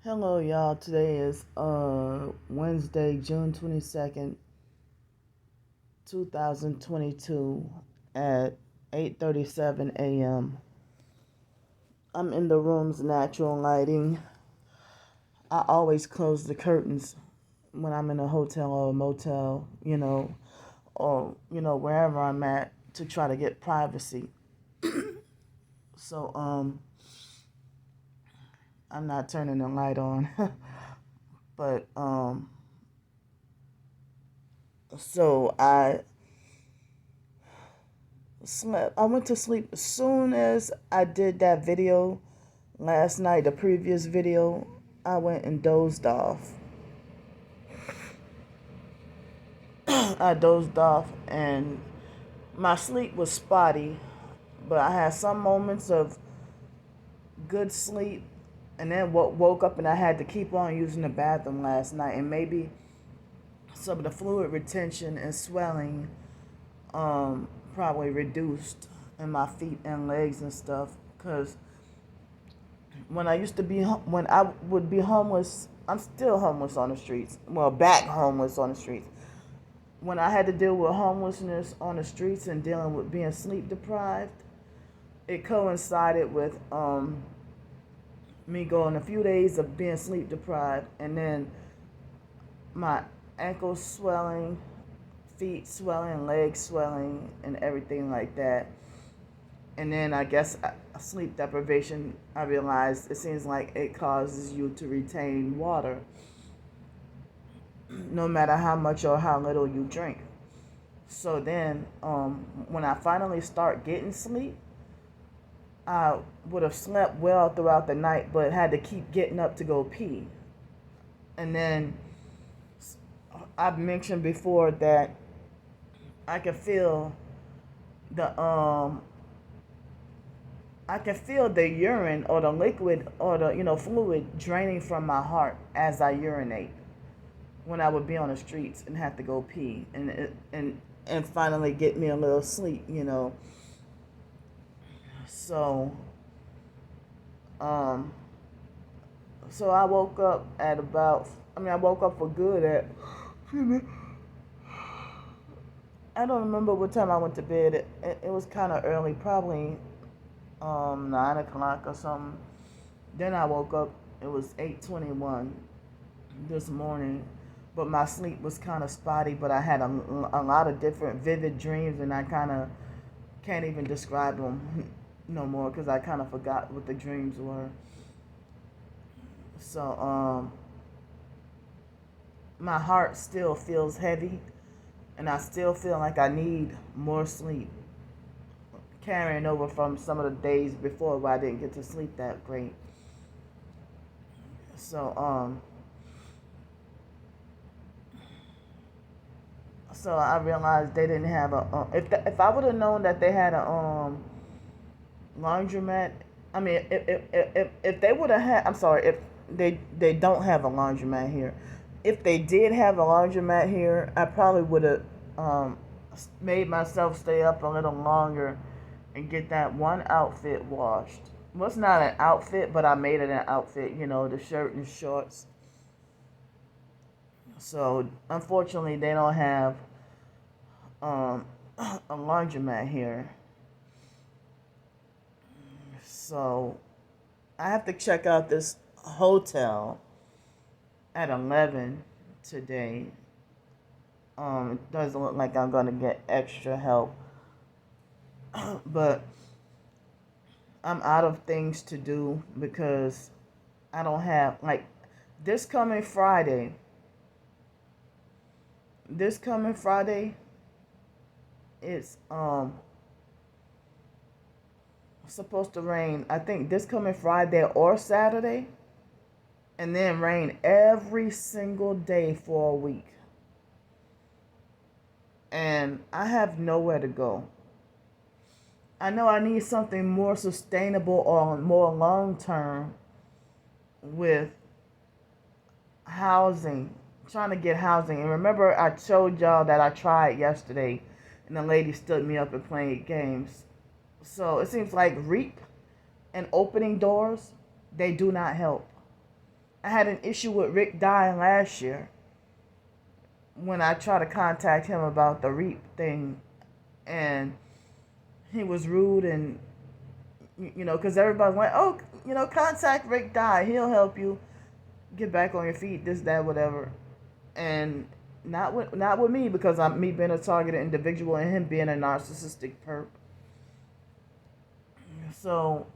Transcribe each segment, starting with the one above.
Hello, y'all. Today is Wednesday, June 22nd, 2022 at 8:37 a.m. I'm in the room's natural lighting. I always close the curtains when I'm in a hotel or a motel, or wherever I'm at to try to get privacy. So I'm not turning the light on. But so I went to sleep as soon as I did that video last night, the previous video. I went and dozed off. I dozed off and my sleep was spotty, but I had some moments of good sleep and then woke up and I had to keep on using the bathroom last night, and maybe some of the fluid retention and swelling probably reduced in my feet and legs and stuff, because when I would be homeless, I'm still homeless on the streets. Well, back homeless on the streets. When I had to deal with homelessness on the streets and dealing with being sleep deprived, it coincided with me going a few days of being sleep deprived, and then my ankles swelling, feet swelling, legs swelling, and everything like that. And then I guess sleep deprivation, I realized it seems like it causes you to retain water no matter how much or how little you drink. So then when I finally start getting sleep, I would have slept well throughout the night, but had to keep getting up to go pee. And then I've mentioned before that I can feel the urine or the liquid or the fluid draining from my heart as I urinate when I would be on the streets and have to go pee, and finally get me a little sleep. So um so I woke up at I woke up for good at I don't remember what time I went to bed. It was kind of early, probably 9 o'clock or something. Then I woke up. It was 8:21 this morning, but my sleep was kind of spotty. But I had a lot of different vivid dreams, and I kind of can't even describe them no more because I kind of forgot what the dreams were. So my heart still feels heavy, and I still feel like I need more sleep, carrying over from some of the days before where I didn't get to sleep that great. So so I realized they didn't have a if I would have known that they had a laundromat. I mean, if they would have had, I'm sorry, if they don't have a laundromat here. If they did have a laundromat here, I probably would have made myself stay up a little longer and get that one outfit washed. Well, it's not an outfit, but I made it an outfit, the shirt and shorts. So, unfortunately, they don't have um, a laundromat here. So, I have to check out this hotel at 11 today. It doesn't look like I'm going to get extra help. But I'm out of things to do because I don't have, like, this coming Friday. This coming Friday, it's supposed to rain. I think this coming Friday or Saturday, and then rain every single day for a week. And I have nowhere to go. I know I need something more sustainable or more long term with housing, trying to get housing. And remember, I showed y'all that I tried yesterday, and the lady stood me up and played games. So it seems like REAP and opening doors, they do not help. I had an issue with Rick dying last year when I tried to contact him about the REAP thing, and he was rude, and because everybody's like, oh, contact Rick Dye, he'll help you get back on your feet, this, that, whatever, and not with me, because I'm me being a targeted individual and him being a narcissistic perp. So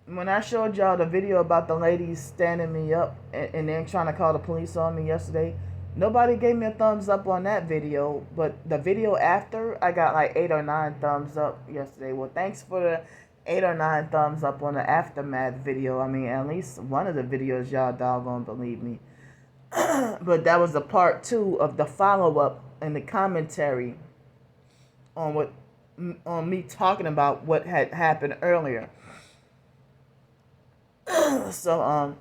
when I showed y'all the video about the ladies standing me up and then trying to call the police on me yesterday, nobody gave me a thumbs up on that video. But the video after, I got like 8 or 9 thumbs up yesterday. Well, thanks for the 8 or 9 thumbs up on the aftermath video. I mean, at least one of the videos y'all doggone believe me. But that was the part 2 of the follow-up and the commentary on me talking about what had happened earlier. So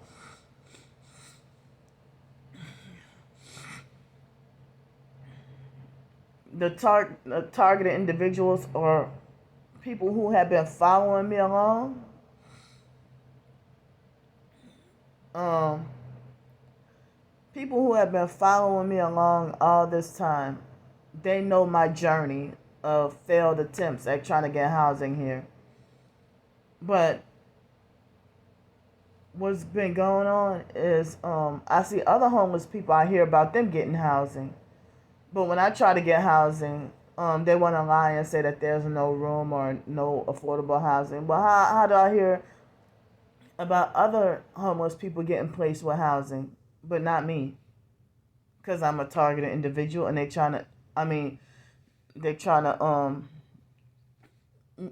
the targeted individuals or people who have been following me along, people who have been following me along all this time, they know my journey of failed attempts at trying to get housing here. But what's been going on is I see other homeless people, I hear about them getting housing. But when I try to get housing, they want to lie and say that there's no room or no affordable housing. But how do I hear about other homeless people getting placed with housing, but not me? Because I'm a targeted individual, and they're trying to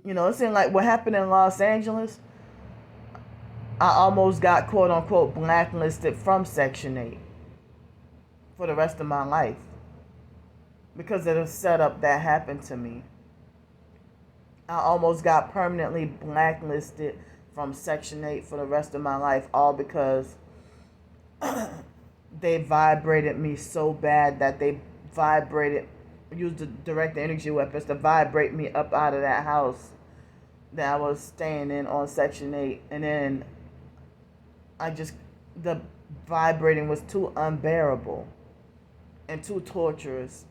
it seemed like what happened in Los Angeles, I almost got quote unquote blacklisted from Section 8 for the rest of my life because of the setup that happened to me. I almost got permanently blacklisted from Section 8 for the rest of my life, all because they vibrated me so bad that they used the direct energy weapons to vibrate me up out of that house that I was staying in on Section 8. And then the vibrating was too unbearable and too torturous.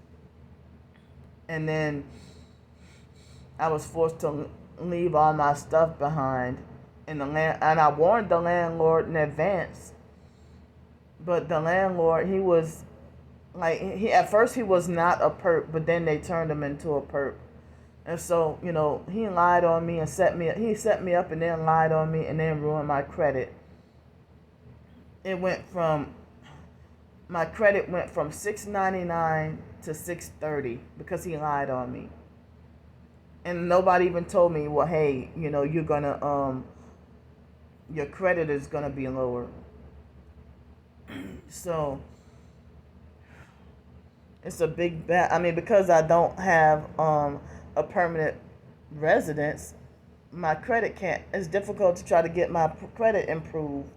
And then I was forced to leave all my stuff behind and I warned the landlord in advance. But the landlord, he was like, at first he was not a perp, but then they turned him into a perp. And so, he lied on me and set me up and then lied on me and then ruined my credit. My credit went from 699 to 630 because he lied on me. And nobody even told me, well, hey, you're gonna, your credit is gonna be lower. So it's a big bet. I mean, because I don't have a permanent residence, my credit it's difficult to try to get my credit improved.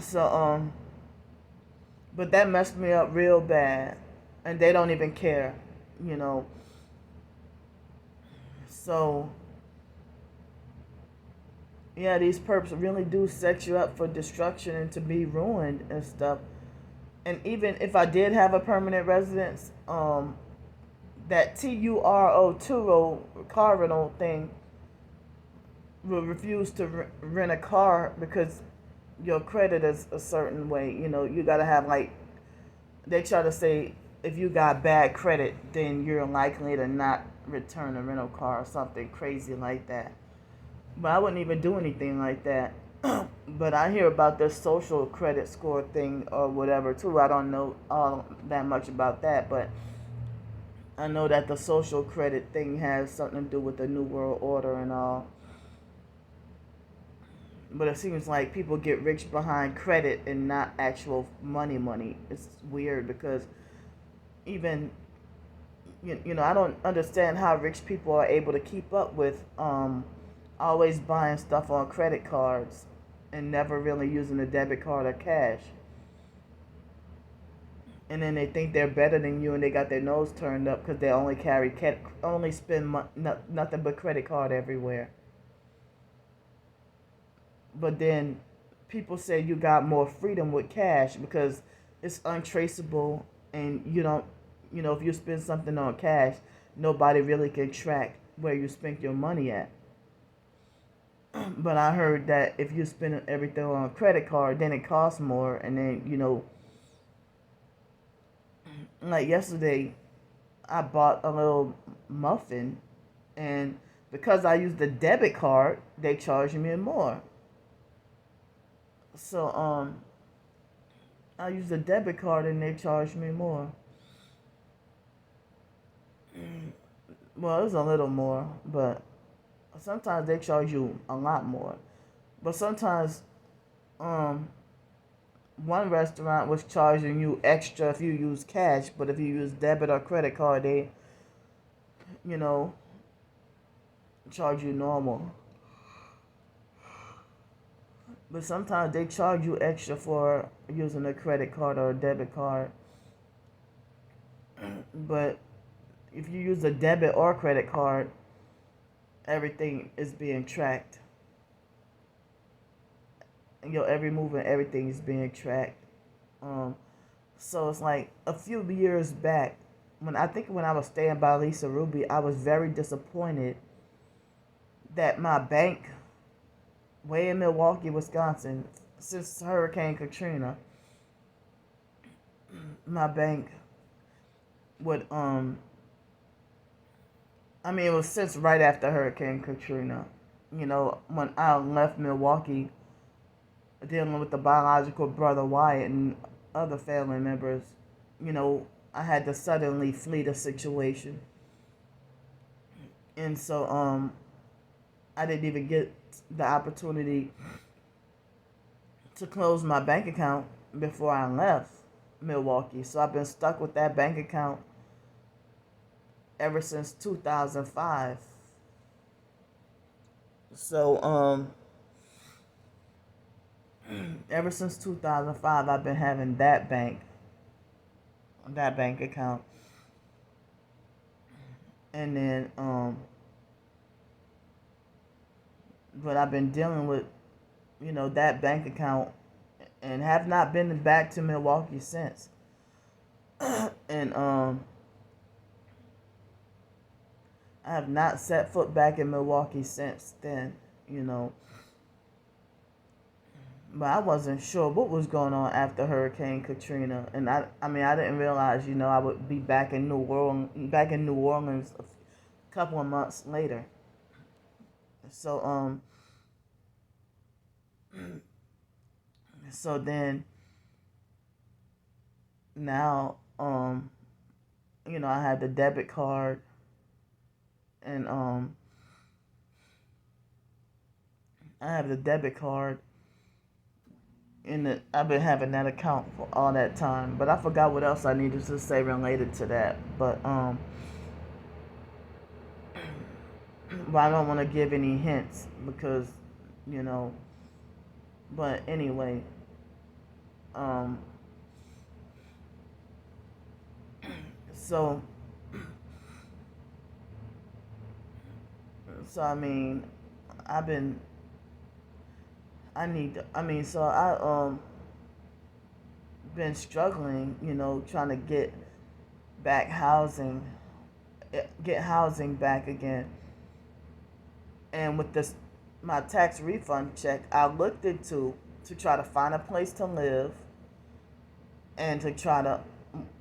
So but that messed me up real bad, and they don't even care. So yeah, these perps really do set you up for destruction and to be ruined and stuff. And even if I did have a permanent residence, that TURO car rental thing will refuse to rent a car because your credit is a certain way. You gotta have, like, they try to say if you got bad credit, then you're likely to not return a rental car or something crazy like that. But I wouldn't even do anything like that. But I hear about this social credit score thing or whatever too. I don't know all that much about that, but I know that the social credit thing has something to do with the New World Order and all. But it seems like people get rich behind credit and not actual money. It's weird because even, I don't understand how rich people are able to keep up with always buying stuff on credit cards and never really using a debit card or cash. And then they think they're better than you and they got their nose turned up because they only spend nothing but credit card everywhere. But then people say you got more freedom with cash because it's untraceable, and you don't, if you spend something on cash, nobody really can track where you spent your money at. But I heard that if you spend everything on a credit card, then it costs more. And then, like yesterday, I bought a little muffin, and because I used the debit card, they charged me more. So, I used the debit card and they charged me more. Well, it was a little more, but sometimes they charge you a lot more. But sometimes, um, one restaurant was charging you extra if you use cash, but if you use debit or credit card, they, you know, charge you normal. But sometimes they charge you extra for using a credit card or a debit card. But if you use a debit or credit card, everything is being tracked. Your every move and everything is being tracked. Um, so it's like a few years back, when I was staying by Lisa Ruby, I was very disappointed that my bank, way in Milwaukee, Wisconsin, since Hurricane Katrina, my bank would it was since right after Hurricane Katrina. When I left Milwaukee, dealing with the biological brother Wyatt and other family members, I had to suddenly flee the situation. And so I didn't even get the opportunity to close my bank account before I left Milwaukee. So I've been stuck with that bank account ever since 2005. So ever since 2005, I've been having that bank account. And then but I've been dealing with that bank account and have not been back to Milwaukee since. And I have not set foot back in Milwaukee since then, But I wasn't sure what was going on after Hurricane Katrina, and I didn't realize, I would be back in New Orleans a couple of months later. So so then now I had the debit card, and I have the debit card, and I've been having that account for all that time. But I forgot what else I needed to say related to that. But but I don't want to give any hints because, you know. But anyway, um, so so I mean, I've been. I need. So I been struggling, trying to back housing, get housing back again. And with this, my tax refund check, I looked into to try to find a place to live, and to try to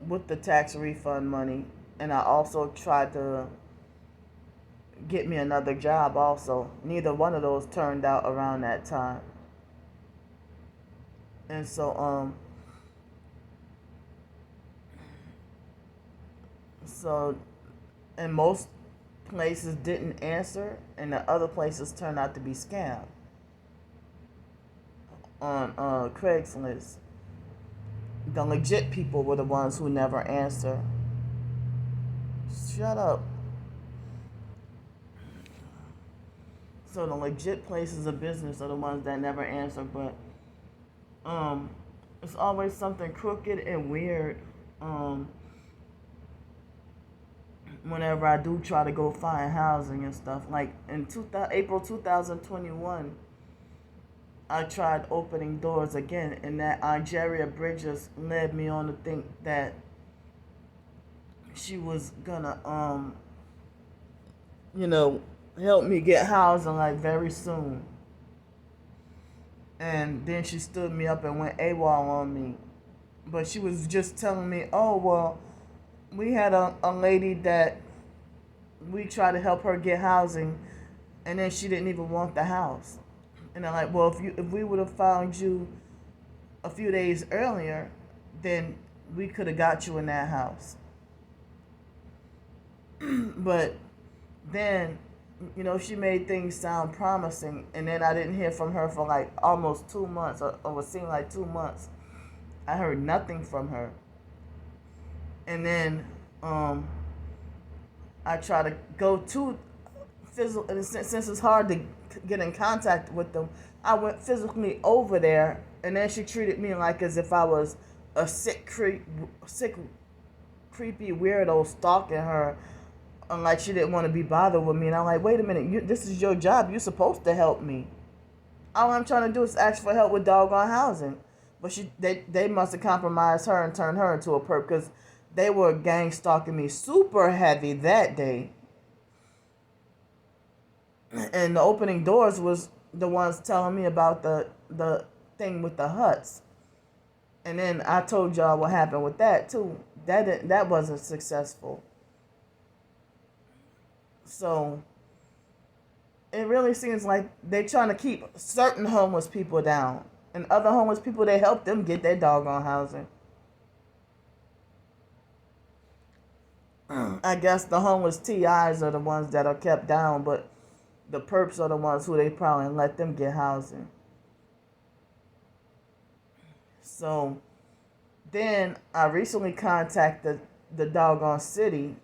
with the tax refund money, and I also tried to get me another job. Also, neither one of those turned out around that time, and so and most places didn't answer, and the other places turned out to be scam on Craigslist. The legit people were the ones who never answer. Shut up. So the legit places of business are the ones that never answer, but it's always something crooked and weird. Whenever I do try to go find housing and stuff, like in April 2021, I tried opening doors again, and that Algeria Bridges led me on to think that she was gonna, you know, help me get housing like very soon. And then she stood me up and went AWOL on me. But she was just telling me, oh, well, we had a lady that we tried to help her get housing, and then she didn't even want the house. And I'm like, well, if we would have found you a few days earlier, then we could have got you in that house. But then, she made things sound promising, and then I didn't hear from her for like almost 2 months, or it seemed like 2 months. I heard nothing from her. And then I try to go to physical, and since it's hard to get in contact with them, I went physically over there, and then she treated me like as if I was a sick, creepy weirdo stalking her, like she didn't want to be bothered with me. And I'm like, wait a minute, this is your job. You're supposed to help me. All I'm trying to do is ask for help with doggone housing. But they must have compromised her and turned her into a perp, because they were gang stalking me super heavy that day. And the opening doors was the ones telling me about the thing with the huts. And then I told y'all what happened with that too. That wasn't successful. So it really seems like they're trying to keep certain homeless people down, and other homeless people, they help them get their doggone housing. I guess the homeless TIs are the ones that are kept down, but the perps are the ones who they probably let them get housing. So then I recently contacted the doggone city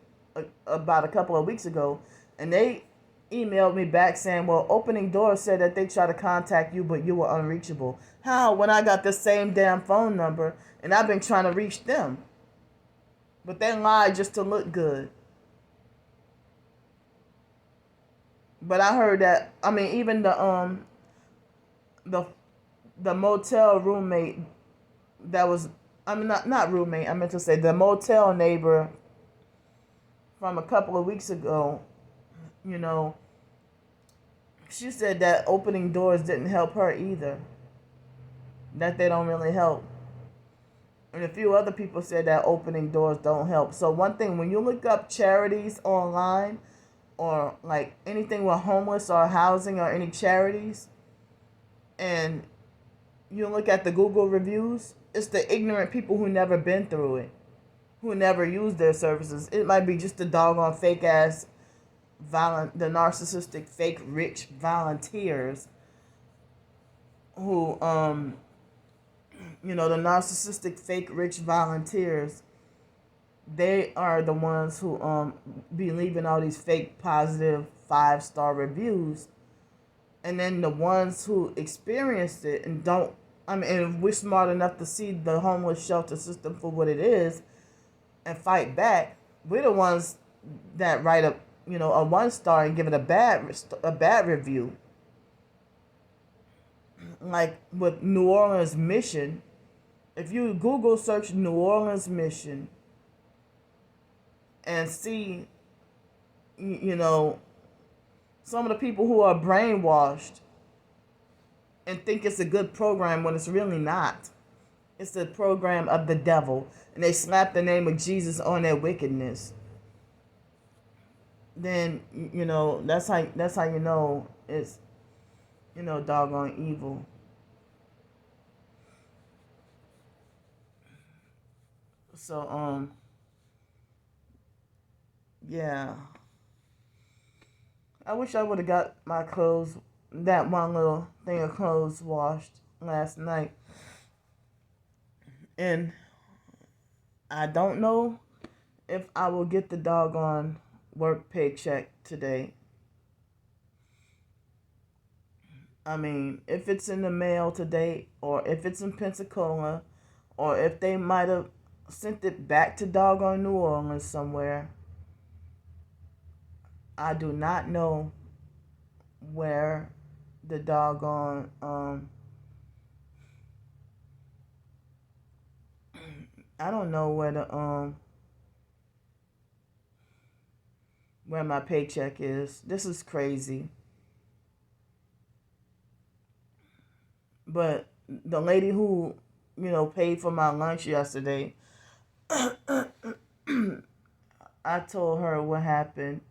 about a couple of weeks ago, and they emailed me back saying, well, opening doors said that they tried to contact you, but you were unreachable. How? When I got the same damn phone number, and I've been trying to reach them. But they lied just to look good. But I heard that, even the the motel roommate that was, not roommate, I meant to say the motel neighbor from a couple of weeks ago, she said that opening doors didn't help her either. That they don't really help. And a few other people said that opening doors don't help. So one thing, when you look up charities online, or like anything with homeless or housing or any charities, and you look at the Google reviews, it's the ignorant people who never been through it, who never used their services. It might be just the doggone fake ass the narcissistic fake rich volunteers who the narcissistic fake rich volunteers, they are the ones who be leaving all these fake positive 5-star reviews. And then the ones who experienced it and don't, if we're smart enough to see the homeless shelter system for what it is and fight back, we're the ones that write a 1-star and give it a bad review. Like with New Orleans Mission, if you Google search New Orleans Mission and see, some of the people who are brainwashed and think it's a good program when it's really not. It's a program of the devil, and they slap the name of Jesus on their wickedness. Then that's how you know it's doggone evil. So yeah, I wish I would have got my clothes, that one little thing of clothes, washed last night. And I don't know if I will get the doggone work paycheck today. If it's in the mail today, or if it's in Pensacola, or if they might have sent it back to doggone New Orleans somewhere. I do not know where the doggone I don't know where my paycheck is. This is crazy. But the lady who, paid for my lunch yesterday, I told her what happened,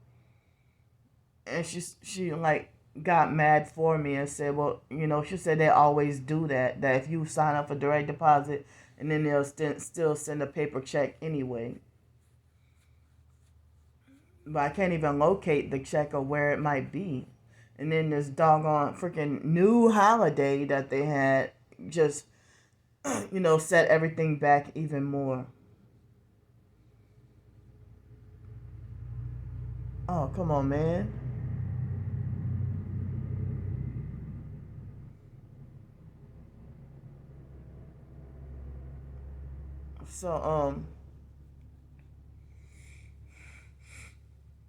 and she like got mad for me and said, well, she said they always do that. That if you sign up for direct deposit, and then they'll still send a paper check anyway. But I can't even locate the check or where it might be. And then this doggone freaking new holiday that they had just, set everything back even more. Oh, come on, man. So,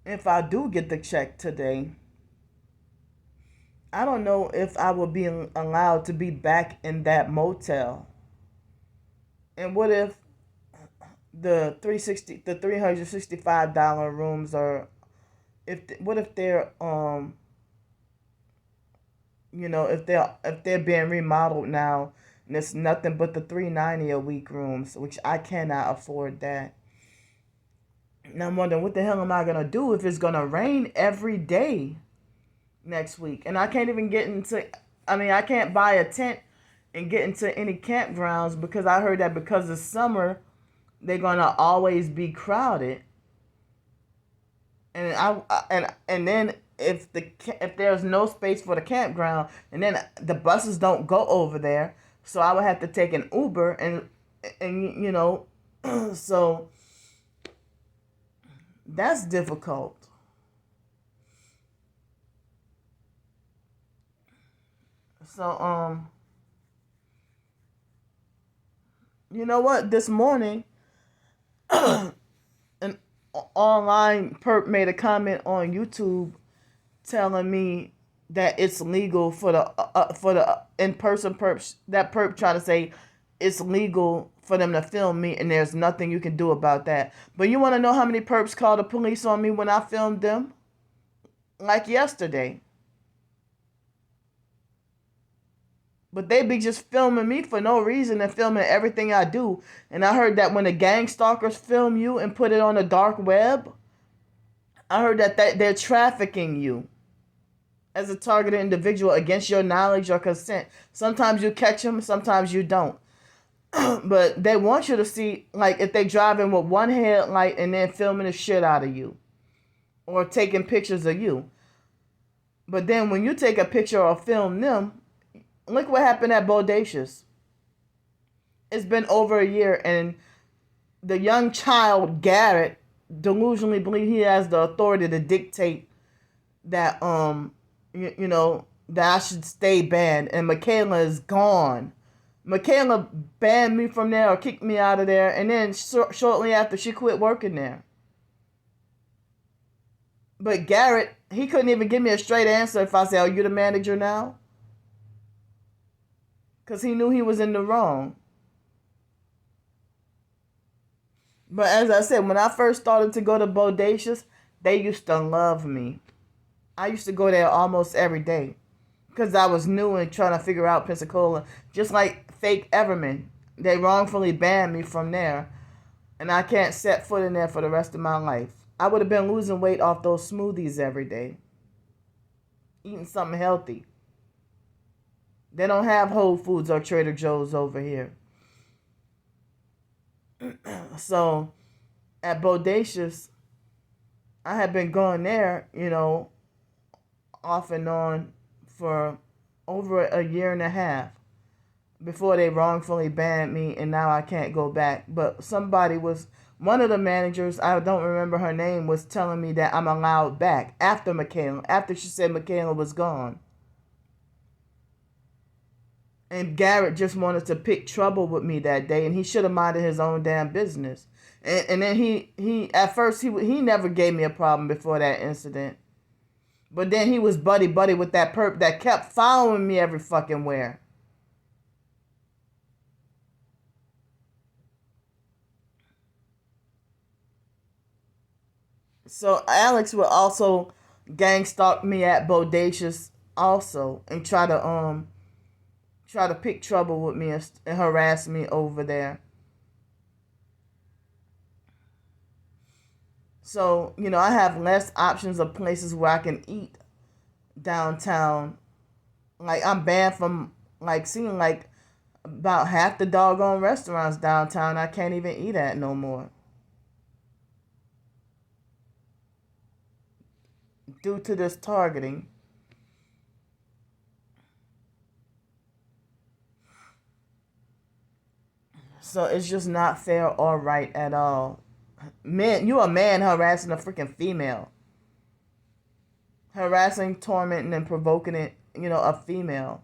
if I do get the check today, I don't know if I will be allowed to be back in that motel. And what if the $365 rooms are, what if they're if they're being remodeled now, and it's nothing but the $390 a week rooms, which I cannot afford that. And I'm wondering, what the hell am I gonna do if it's gonna rain every day next week, and I can't even get into. I mean, I can't buy a tent and get into any campgrounds because I heard that because of summer, they're gonna always be crowded. And and then if there's no space for the campground, and then the buses don't go over there, so I would have to take an Uber, and so that's difficult. So you know what? This morning, an online perp made a comment on YouTube telling me that it's legal for the in person perps. That perp trying to say it's legal for them to film me, and there's nothing you can do about that. But you want to know how many perps called the police on me when I filmed them? Like yesterday. But they be just filming me for no reason and filming everything I do. And I heard that when the gang stalkers film you and put it on the dark web, I heard that they're trafficking you as a targeted individual against your knowledge or consent. Sometimes you catch them, sometimes you don't. But they want you to see, like, if they driving with one headlight and then filming the shit out of you or taking pictures of you. But then when you take a picture or film them, look what happened at Bodacious. It's been over a year, and the young child, Garrett, delusionally believes he has the authority to dictate that, that I should stay banned. And Michaela is gone. Michaela banned me from there or kicked me out of there, and then shortly after, she quit working there. But Garrett, he couldn't even give me a straight answer if I said, "Are you the manager now?" Because he knew he was in the wrong. But as I said, when I first started to go to Bodacious, they used to love me. I used to go there almost every day because I was new and trying to figure out Pensacola. Just like fake Everman, they wrongfully banned me from there, and I can't set foot in there for the rest of my life. I would have been losing weight off those smoothies every day, eating something healthy. They don't have Whole Foods or Trader Joe's over here. So at Bodacious, I had been going there, off and on for over a year and a half before they wrongfully banned me, and now I can't go back. But one of the managers, I don't remember her name, was telling me that I'm allowed back after she said Michaela was gone. And Garrett just wanted to pick trouble with me that day, and he should have minded his own damn business. And then he at first he never gave me a problem before that incident. But then he was buddy with that perp that kept following me every fucking where. So Alex would also gang stalk me at Bodacious also and try to pick trouble with me and harass me over there. So, I have less options of places where I can eat downtown. Like, I'm banned from, like, seeing, like, about half the doggone restaurants downtown I can't even eat at no more due to this targeting. So it's just not fair or right at all. Man, you a man harassing a freaking female. Harassing, tormenting, and provoking it, a female.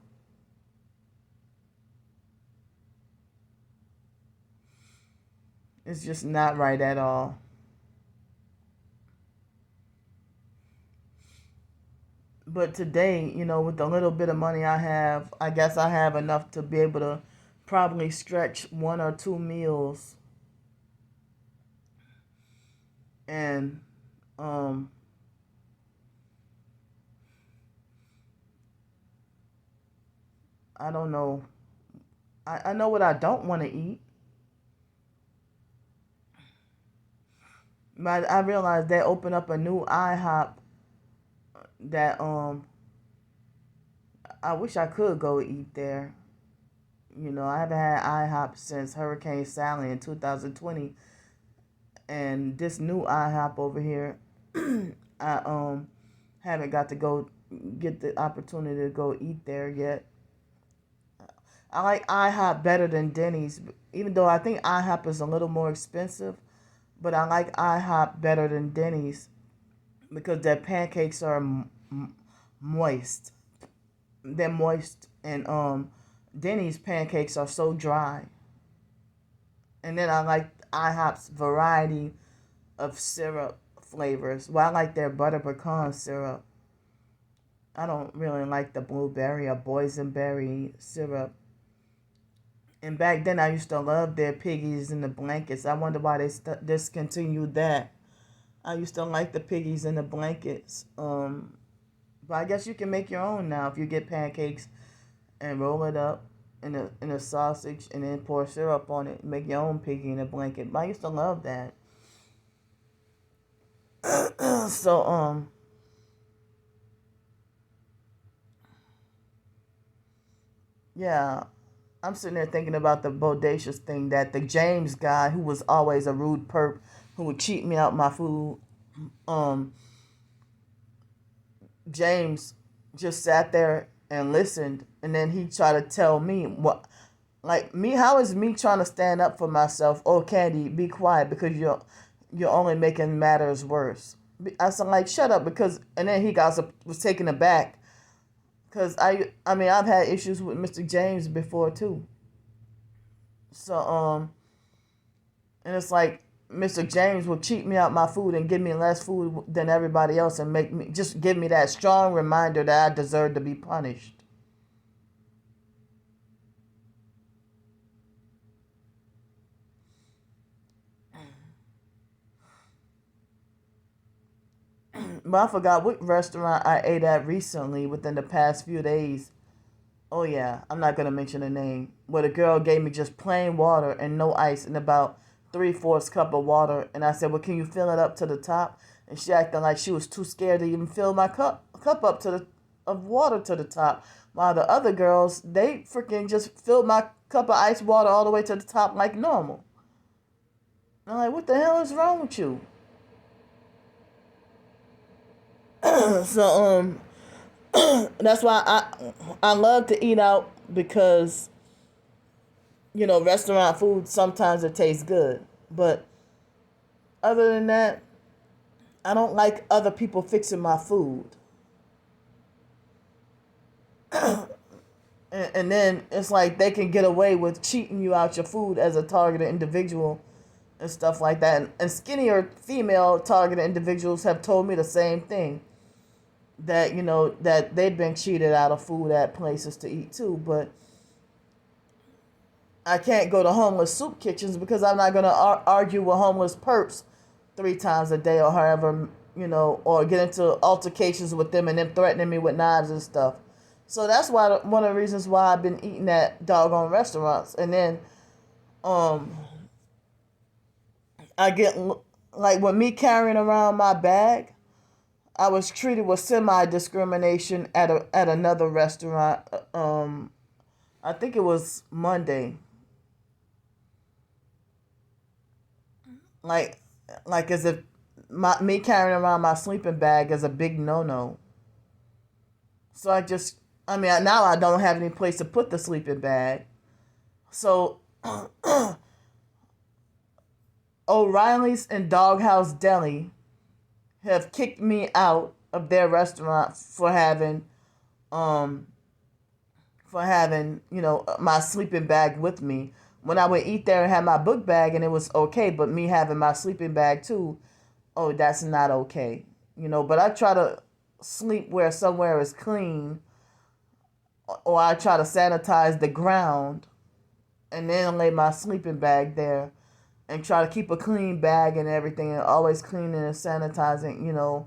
It's just not right at all. But today, with the little bit of money I have, I guess I have enough to be able to probably stretch one or two meals. And um I don't know. I know what I don't want to eat. But I realized they opened up a new IHOP that I wish I could go eat there. I haven't had IHOP since Hurricane Sally in 2020, and this new IHOP over here, I haven't got to go get the opportunity to go eat there yet. I like IHOP better than Denny's, even though I think IHOP is a little more expensive. But I like IHOP better than Denny's because their pancakes are moist. They're moist, and Denny's pancakes are so dry. And then I like IHOP's variety of syrup flavors. Well, I like their butter pecan syrup. I don't really like the blueberry or boysenberry syrup. And back then, I used to love their piggies in the blankets. I wonder why they discontinued that. I used to like the piggies in the blankets. But I guess you can make your own now if you get pancakes and roll it up in a sausage and then pour syrup on it. Make your own piggy in a blanket. But I used to love that. So yeah, I'm sitting there thinking about the bodacious thing that the James guy who was always a rude perp who would cheat me out my food. Um, James just sat there and listened, and then he tried to tell me what, like me. How is me trying to stand up for myself? Oh, Candy, be quiet because you're only making matters worse. I said like shut up because, and then he was taken aback because I mean I've had issues with Mr. James before too. So and it's like Mr. James will cheat me out my food and give me less food than everybody else and make me just give me that strong reminder that I deserve to be punished. But I forgot what restaurant I ate at recently within the past few days. Oh yeah, I'm not gonna mention the name. Where the girl gave me just plain water and no ice and about 3/4 cup of water, and I said, "Well, can you fill it up to the top?" And she acted like she was too scared to even fill my cup up to the of water to the top. While the other girls, they freaking just filled my cup of ice water all the way to the top like normal. And I'm like, what the hell is wrong with you? So that's why I love to eat out because restaurant food sometimes it tastes good, but other than that, I don't like other people fixing my food. And then it's like they can get away with cheating you out your food as a targeted individual and stuff like that. And skinnier female targeted individuals have told me the same thing, that that they've been cheated out of food at places to eat too. But I can't go to homeless soup kitchens because I'm not going to argue with homeless perps 3 times a day or however or get into altercations with them and them threatening me with knives and stuff. So that's why one of the reasons why I've been eating at doggone restaurants. And then um I get, like, with me carrying around my bag, I was treated with semi discrimination at another restaurant. I think it was Monday. Like as if me carrying around my sleeping bag is a big no. So now I don't have any place to put the sleeping bag. So O'Reilly's and Doghouse Deli have kicked me out of their restaurant um for having my sleeping bag with me. When I would eat there and have my book bag, and it was okay, but me having my sleeping bag too, oh, that's not okay. But I try to sleep where somewhere is clean, or I try to sanitize the ground and then lay my sleeping bag there and try to keep a clean bag and everything, and always cleaning and sanitizing.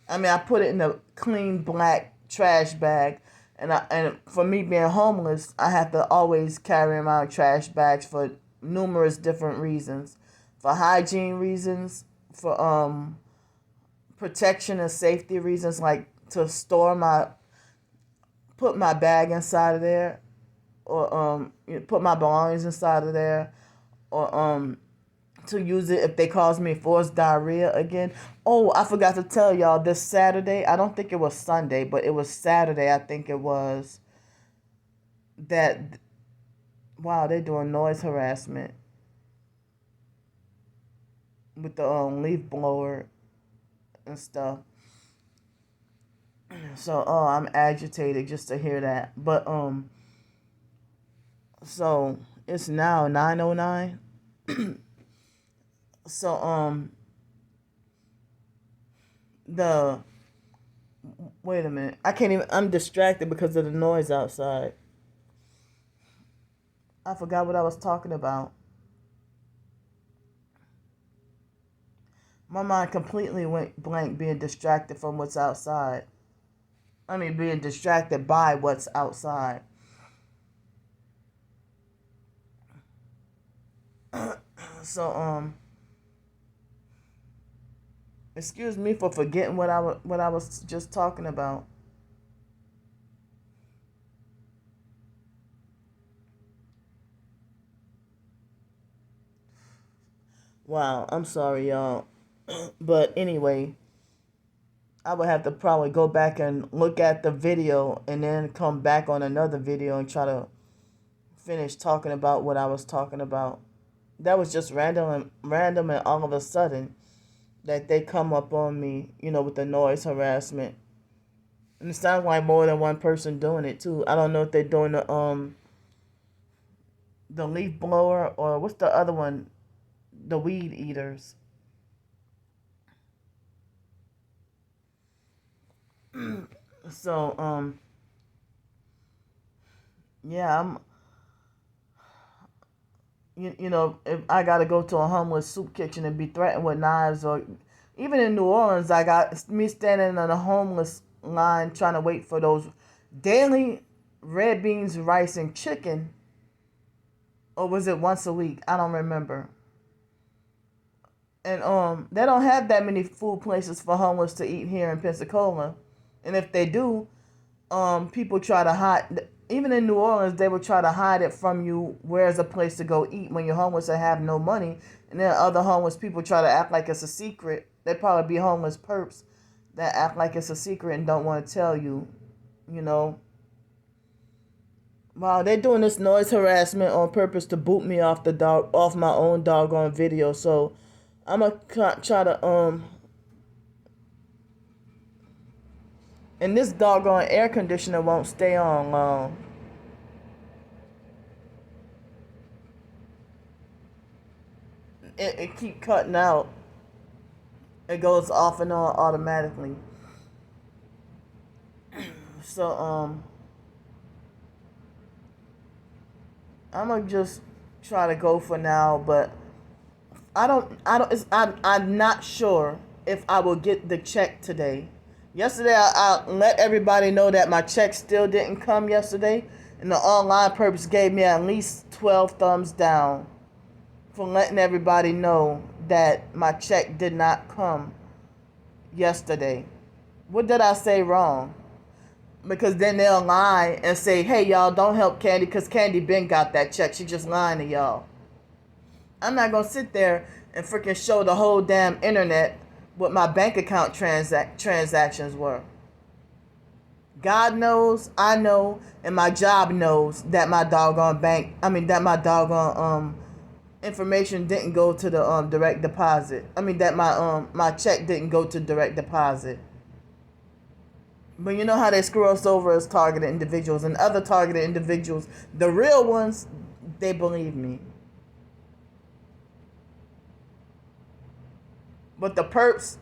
I put it in a clean black trash bag, and for me being homeless, I have to always carry around trash bags for numerous different reasons, for hygiene reasons, for protection and safety reasons, like to put my bag inside of there, or put my belongings inside of there, or to use it if they cause me forced diarrhea again. Oh, I forgot to tell y'all, this Saturday, I don't think it was Sunday, but it was Saturday, I think it was, that, wow, they're doing noise harassment with the leaf blower and stuff. So, I'm agitated just to hear that. But, so, it's now 9:09. So, the wait a minute. I'm distracted because of the noise outside. I forgot what I was talking about. My mind completely went blank, being distracted from what's outside. Being distracted by what's outside. So, excuse me for forgetting what I was just talking about. Wow, I'm sorry, y'all. But anyway, I would have to probably go back and look at the video and then come back on another video and try to finish talking about what I was talking about. That was just random, and all of a sudden that they come up on me, with the noise harassment. And it sounds like more than one person doing it too. I don't know if they're doing the leaf blower, or what's the other one? The weed eaters. So, yeah, if I gotta go to a homeless soup kitchen and be threatened with knives, or even in New Orleans, I got me standing in a homeless line trying to wait for those daily red beans, rice, and chicken, or was it once a week? I don't remember. And they don't have that many food places for homeless to eat here in Pensacola, and if they do, people try to hide. Even in New Orleans, they will try to hide it from you. Where's a place to go eat when you're homeless and have no money? And then other homeless people try to act like it's a secret. They probably be homeless perps that act like it's a secret and don't want to tell you. You know. Wow, they're doing this noise harassment on purpose to boot me off my own doggone video. So I'm gonna try to and this doggone air conditioner won't stay on long. It keep cutting out. It goes off and on automatically. So I'm gonna just try to go for now, but I'm not sure if I will get the check today. Yesterday, I let everybody know that my check still didn't come yesterday, and the online Perps gave me at least 12 thumbs down for letting everybody know that my check did not come yesterday. What did I say wrong? Because then they'll lie and say, hey, y'all, don't help Candy because Candy been got that check. She just lying to y'all. I'm not going to sit there and freaking show the whole damn internet what my bank account transactions were. God knows, I know, and my job knows that my doggone that my doggone information didn't go to the direct deposit. That my check didn't go to direct deposit. But you know how they screw us over as targeted individuals, and other targeted individuals, the real ones, they believe me. But the Perps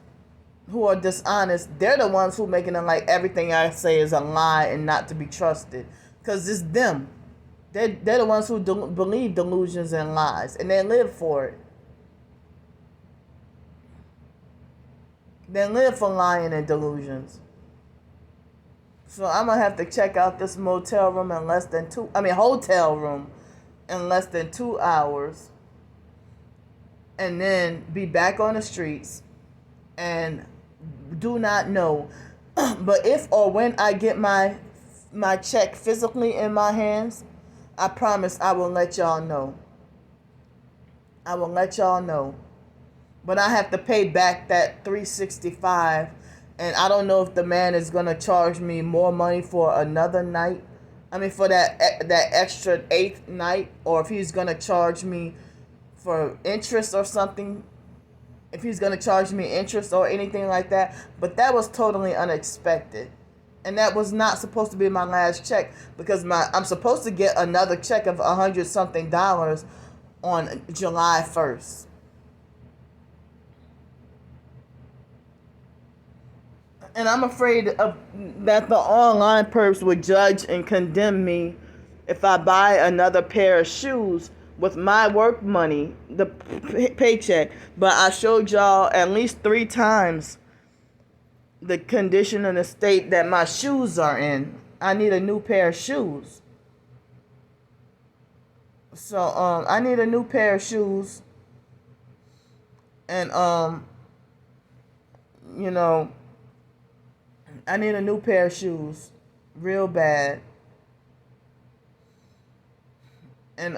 who are dishonest, they're the ones who making it like everything I say is a lie and not to be trusted. Because it's them. They're the ones who believe delusions and lies, and they live for it. They live for lying and delusions. So I'm going to have to check out this hotel room in less than 2 hours. And then be back on the streets and do not know. But if or when I get my check physically in my hands, I promise I will let y'all know. I will let y'all know. But I have to pay back that $365, and I don't know if the man is going to charge me more money for another night. For that extra 8th night, or if he's going to charge me for interest or something. If he's going to charge me interest or anything like that. But that was totally unexpected. And that was not supposed to be my last check, because I'm supposed to get another check of $100-something on July 1st. And I'm afraid that the online Perps would judge and condemn me if I buy another pair of shoes with my work money, the paycheck. But I showed y'all at least 3 times the condition and the state that my shoes are in. I need a new pair of shoes. So I need a new pair of shoes. And I need a new pair of shoes real bad. And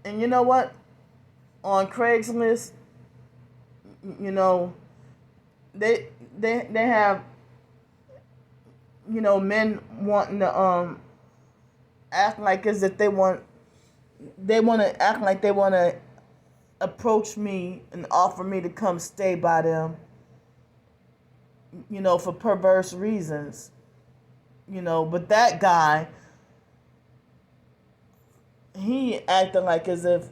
you know what? On Craigslist, they have men wanting to act like as if they want to act like they want to approach me and offer me to come stay by them, for perverse reasons. But that guy, he acted like as if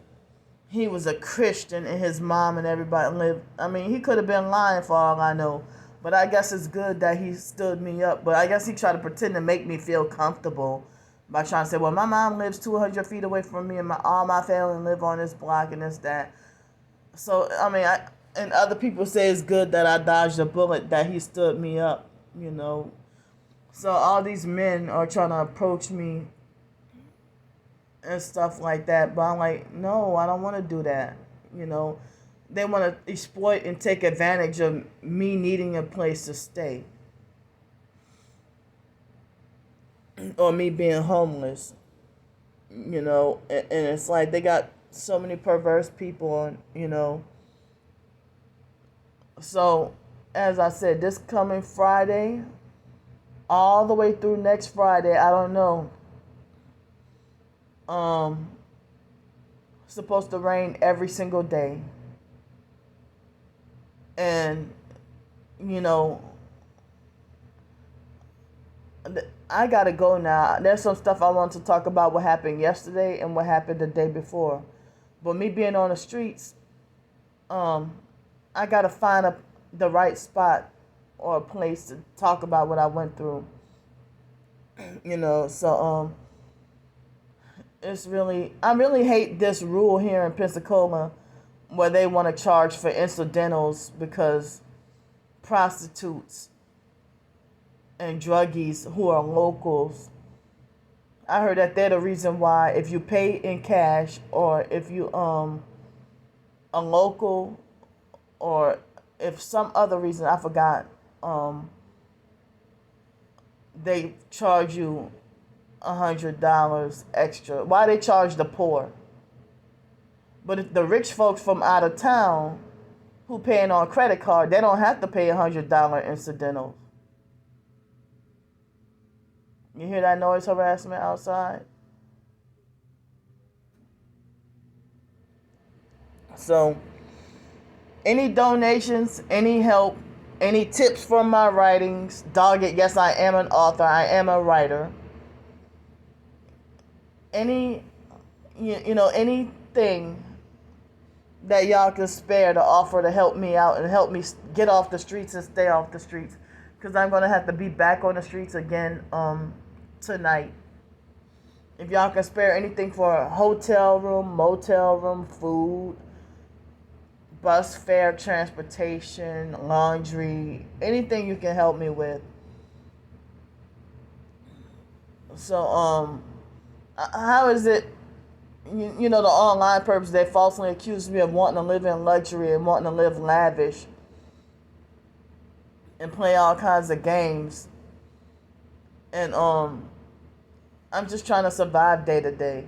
he was a Christian and his mom and everybody lived. He could have been lying for all I know. But I guess it's good that he stood me up. But I guess he tried to pretend to make me feel comfortable by trying to say, well, my mom lives 200 feet away from me and all my family live on this block and this, that. So, and other people say it's good that I dodged a bullet, that he stood me up, So all these men are trying to approach me and stuff like that. But I'm like, no, I don't want to do that. They want to exploit and take advantage of me needing a place to stay. Or me being homeless. And it's like they got so many perverse people, So, as I said, this coming Friday, all the way through next Friday, I don't know. Supposed to rain every single day. And, I gotta go now. There's some stuff I want to talk about what happened yesterday and what happened the day before. But me being on the streets, I gotta find the right spot or a place to talk about what I went through. So it's really, I really hate this rule here in Pensacola where they want to charge for incidentals because prostitutes and druggies who are locals, I heard that they're the reason why if you pay in cash or if you a local or if some other reason I forgot, they charge you $100 extra. Why they charge the poor? But if the rich folks from out of town who paying on credit card, they don't have to pay $100 incidentals. You hear that noise harassment outside? So, any donations, any help, any tips from my writings, dog it, yes, I am an author, I am a writer. Any, anything that y'all can spare to offer to help me out and help me get off the streets and stay off the streets. Because I'm going to have to be back on the streets again tonight. If y'all can spare anything for a hotel room, motel room, food, bus fare, transportation, laundry, anything you can help me with. So, how is it, the online Perps, they falsely accused me of wanting to live in luxury and wanting to live lavish and play all kinds of games. And, I'm just trying to survive day to day.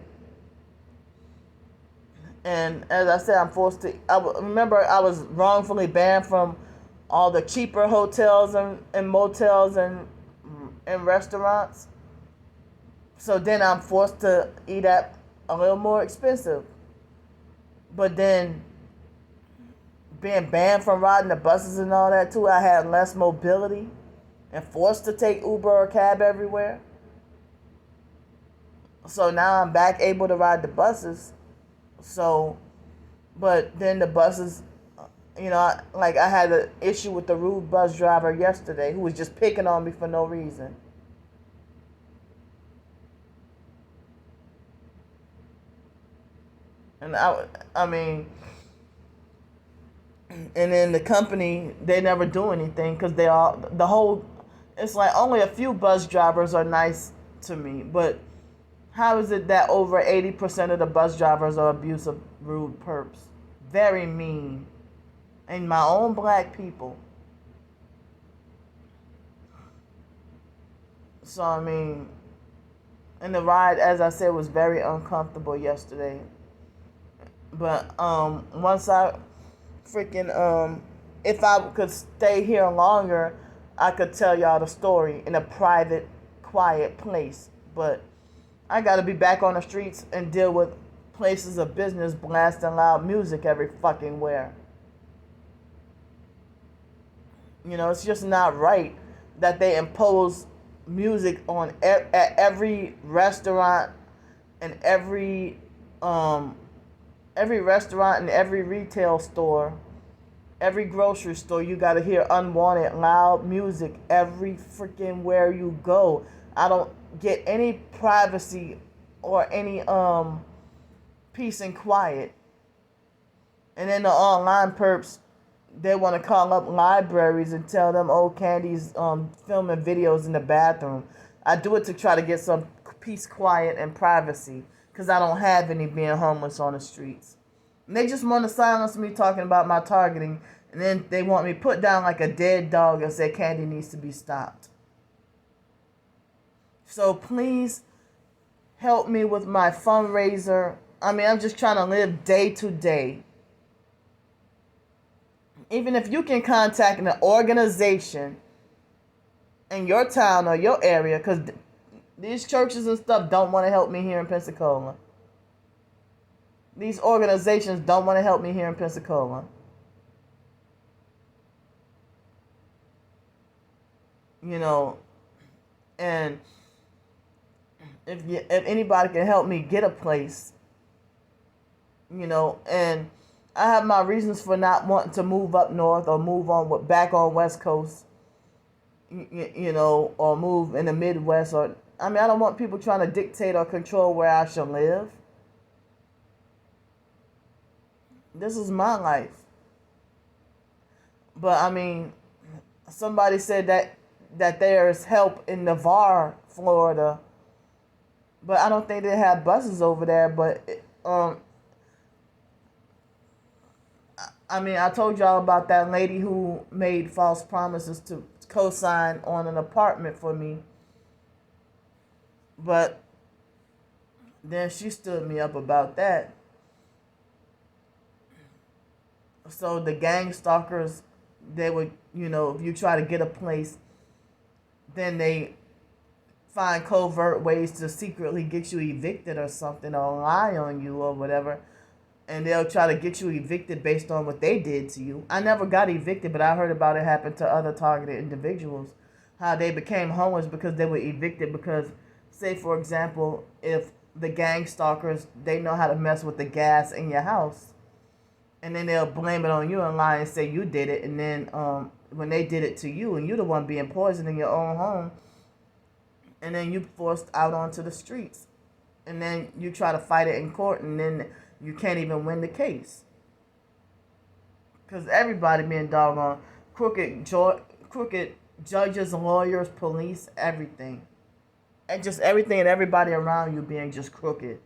And as I said, remember I was wrongfully banned from all the cheaper hotels and motels and restaurants. So then I'm forced to eat at a little more expensive. But then being banned from riding the buses and all that too, I had less mobility and forced to take Uber or cab everywhere. So now I'm back able to ride the buses. So, but then the buses, I had an issue with the rude bus driver yesterday who was just picking on me for no reason. And and then the company, they never do anything because it's like only a few bus drivers are nice to me. But how is it that over 80% of the bus drivers are abusive, rude Perps? Very mean. And my own black people. So, and the ride, as I said, was very uncomfortable yesterday. But once I if I could stay here longer, I could tell y'all the story in a private, quiet place. But I got to be back on the streets and deal with places of business blasting loud music every fucking where. It's just not right that they impose music on at every restaurant and every restaurant and every retail store, every grocery store. You got to hear unwanted loud music every freaking where you go. I don't get any privacy or any peace and quiet. And then the online Perps, they want to call up libraries and tell them, oh, Candy's filming videos in the bathroom. I do it to try to get some peace, quiet, and privacy because I don't have any being homeless on the streets. And they just want to silence me talking about my targeting, and then they want me put down like a dead dog and say Candy needs to be stopped. So please help me with my fundraiser. I'm just trying to live day to day. Even if you can contact an organization in your town or your area, because these churches and stuff don't want to help me here in Pensacola. These organizations don't want to help me here in Pensacola. And if anybody can help me get a place, and I have my reasons for not wanting to move up north or move on back on West Coast, or move in the Midwest. I don't want people trying to dictate or control where I should live. This is my life. But I mean, somebody said that there's help in Navarre, Florida, but I don't think they have buses over there. But I mean, I told y'all about that lady who made false promises to co-sign on an apartment for me, but then she stood me up about that. So the gang stalkers, they would, if you try to get a place, then they find covert ways to secretly get you evicted or something, or lie on you or whatever. And they'll try to get you evicted based on what they did to you. I never got evicted, but I heard about it happen to other targeted individuals. How they became homeless because they were evicted because, say for example, if the gang stalkers, they know how to mess with the gas in your house. And then they'll blame it on you and lie and say you did it. And then when they did it to you and you're the one being poisoned in your own home, and then you forced out onto the streets. And then you try to fight it in court and then you can't even win the case. Because everybody being doggone crooked judges, lawyers, police, everything. And just everything and everybody around you being just crooked.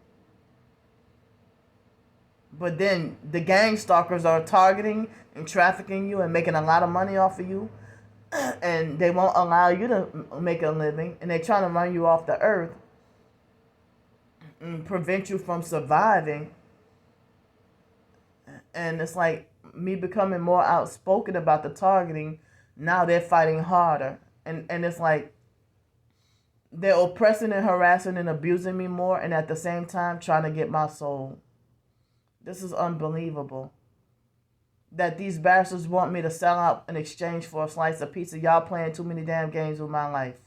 But then the gang stalkers are targeting and trafficking you and making a lot of money off of you. And they won't allow you to make a living. And they're trying to run you off the earth and prevent you from surviving. And it's like me becoming more outspoken about the targeting. Now they're fighting harder. And it's like they're oppressing and harassing and abusing me more. And at the same time trying to get my soul. This is unbelievable. That these bastards want me to sell out in exchange for a slice of pizza. Y'all playing too many damn games with my life.